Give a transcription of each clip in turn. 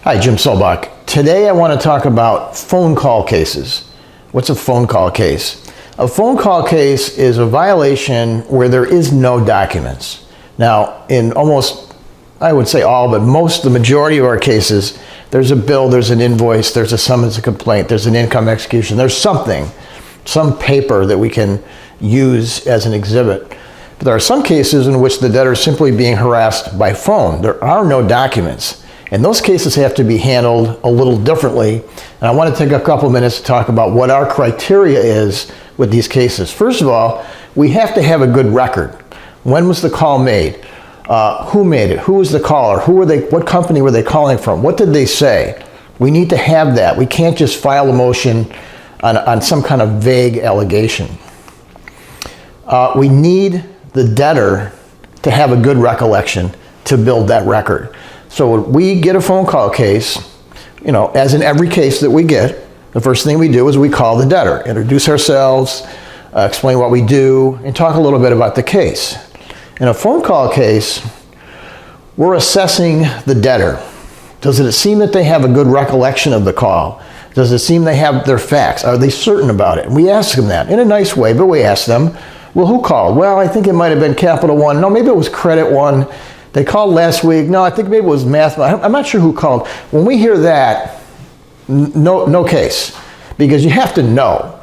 Hi, Jim Solbach. Today I want to talk about phone call cases. What's a phone call case? A phone call case is a violation where there is no documents. Now, in almost, I would say all, but the majority of our cases, there's a bill, there's an invoice, there's a summons, a complaint, there's an income execution, there's something, some paper that we can use as an exhibit. But there are some cases in which the debtor is simply being harassed by phone. There are no documents. And those cases have to be handled a little differently. And I want to take a couple minutes to talk about what our criteria is with these cases. First of all, we have to have a good record. When was the call made? Who made it? Who was the caller? Who were they? What company were they calling from? What did they say? We need to have that. We can't just file a motion on some kind of vague allegation. We need the debtor to have a good recollection to build that record. So when we get a phone call case, as in every case that we get, the first thing we do is we call the debtor, introduce ourselves, explain what we do, and talk a little bit about the case. In a phone call case, we're assessing the debtor. Does it seem that they have a good recollection of the call? Does it seem they have their facts? Are they certain about it? And we ask them that in a nice way, but we ask them, well, who called? Well, I think it might have been Capital One. No, maybe it was Credit One. They called last week. No, I think maybe it was Math. I'm not sure who called. When we hear that, no case, because you have to know.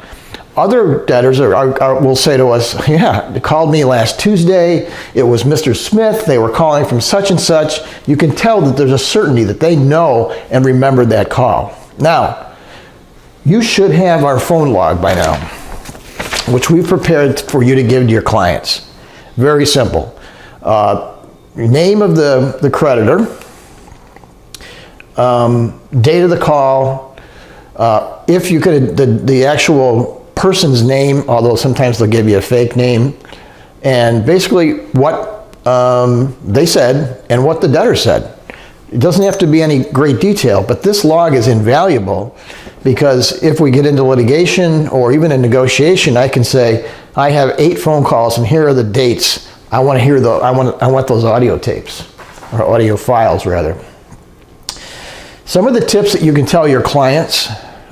Other debtors will say to us, yeah, they called me last Tuesday. It was Mr. Smith. They were calling from such and such. You can tell that there's a certainty that they know and remember that call. Now, you should have our phone log by now, which we've prepared for you to give to your clients. Very simple. Name of the creditor, date of the call, if you could, the actual person's name, although sometimes they'll give you a fake name, and basically what they said and what the debtor said. It doesn't have to be any great detail, but this log is invaluable because if we get into litigation or even a negotiation, I can say, I have 8 phone calls and here are the dates. I want to hear I want those audio tapes, or audio files rather. Some of the tips that you can tell your clients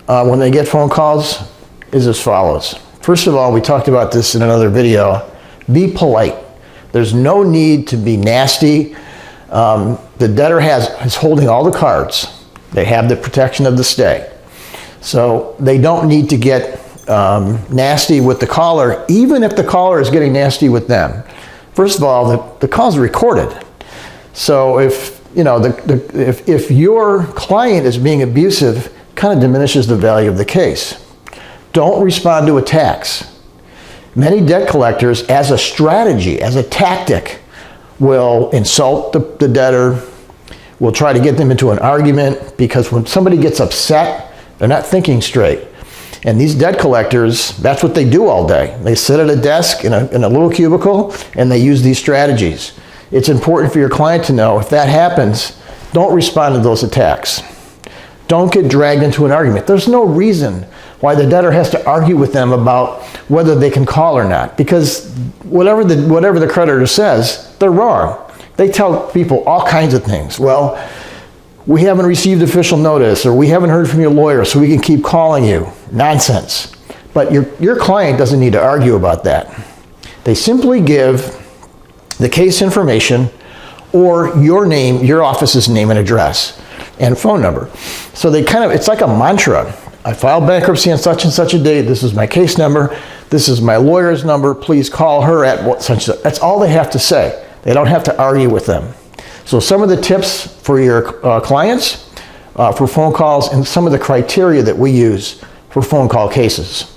when they get phone calls is as follows. First of all, we talked about this in another video. Be polite. There's no need to be nasty. The debtor is holding all the cards. They have the protection of the stay. So they don't need to get nasty with the caller, even if the caller is getting nasty with them. First of all, the call is recorded. So if your client is being abusive, it kind of diminishes the value of the case. Don't respond to attacks. Many debt collectors, as a strategy, as a tactic, will insult the debtor, will try to get them into an argument, because when somebody gets upset, they're not thinking straight. And these debt collectors, that's what they do all day. They sit at a desk in a little cubicle and they use these strategies. It's important for your client to know if that happens, don't respond to those attacks. Don't get dragged into an argument. There's no reason why the debtor has to argue with them about whether they can call or not, because whatever the creditor says, they're wrong. They tell people all kinds of things. Well, we haven't received official notice, or we haven't heard from your lawyer, so we can keep calling you. Nonsense. But your client doesn't need to argue about that. They simply give the case information or your name, your office's name and address and phone number. So it's like a mantra. I filed bankruptcy on such and such a date. This is my case number. This is my lawyer's number. Please call her at what such. That's all they have to say. They don't have to argue with them. So some of the tips for your clients for phone calls and some of the criteria that we use for phone call cases.